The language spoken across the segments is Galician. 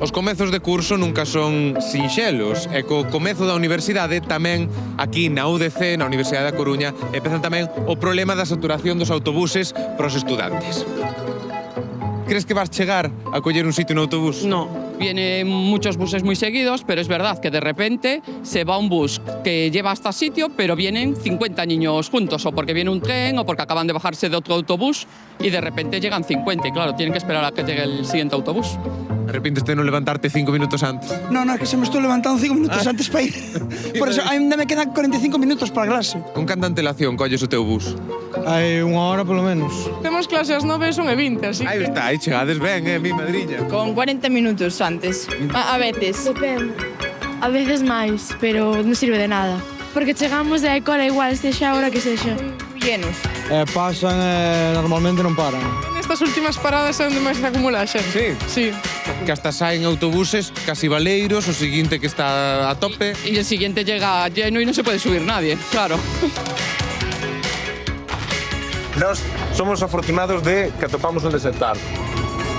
Os comezos de curso nunca son sinxelos e co comezo da universidade tamén aquí na UDC, na Universidade da Coruña, empezan tamén o problema da saturación dos autobuses para os estudantes. Crees que vas chegar a coller un sitio no autobús? No, vienen muchos buses muy seguidos, pero es verdad que de repente se va un bus que lleva hasta sitio, pero vienen 50 niños juntos, o porque viene un tren, o porque acaban de bajarse de otro autobús, y de repente llegan 50, y claro, tienen que esperar a que llegue el siguiente autobús. Arrepientes de non levantarte 5 minutos antes? No, é que se me estou levantando 5 minutos antes para ir. Por eso, ainda me quedan 45 minutos para a clase. Con canta antelación colles o teu bus? Hai unha hora polo menos. Temos clase ás 9 e son e 20, así Aí que... está, aí chegades ben, mi madriña. Con 40 minutos antes, a veces. Depende. A veces máis, pero non sirve de nada. Porque chegamos da escola igual, sexa a hora que sexa. Llenos. Pasan e normalmente non paran. Nestas últimas paradas é onde máis se acumula a xente. Sí? Sí. Que hasta saen autobuses casi baleiros, o seguinte que está a tope. Y el siguiente llega lleno y no se puede subir nadie, claro. Nós somos afortunados de que atopamos onde sentar,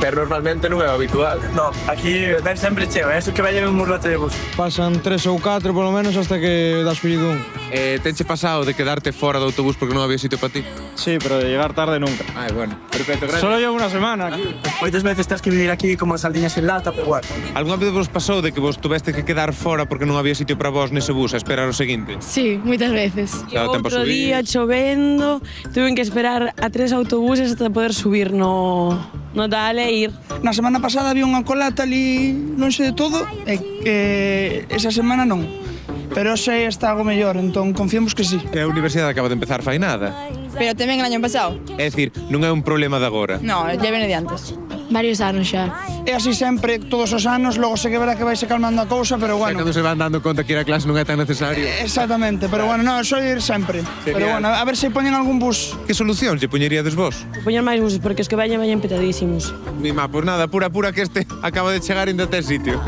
pero normalmente non é o habitual. No, aquí ven sempre cheo, eso que vai un murrote de bus. Pasan 3 ou 4 polo menos hasta que das collido un. Tenche pasado de quedarte fora do autobús porque non había sitio para ti? Sí, pero de llegar tarde nunca. Ai, bueno, perfecto, gracias. Solo llevo unha semana aquí. Moitas veces tens que venir aquí como sardiñas en lata, pero bueno. Algúna vez vos pasou de que vos tuveste que quedar fora porque non había sitio para vos nese bus a esperar o seguinte? Sí, moitas veces. Claro, tempo a Outro subir. día chovendo, tuve que esperar a 3 autobuses hasta poder subir no tal e ir. Na semana pasada había unha colata ali lonxe de todo e que esa semana non. Pero xe está algo mellor, entón confiamos que sí. Que a universidade acaba de empezar fai nada. Pero tamén el año pasado. É dicir, non é un problema de agora. No, ya viene de antes. Varios anos xa. É así sempre, todos os anos, logo se que verá que vai se calmando a cousa, pero Bueno. bueno. Cando se van dando conta que ir a clase non é tan necesario. Exactamente, pero bueno, non, só ir sempre. Pero bueno, a ver se poñen algún bus. Que solución se poñeríades vos? Poñer máis buses porque os que vayan petadísimos. Mima, pois nada, pura que este acaba de chegar e ainda ten sitio.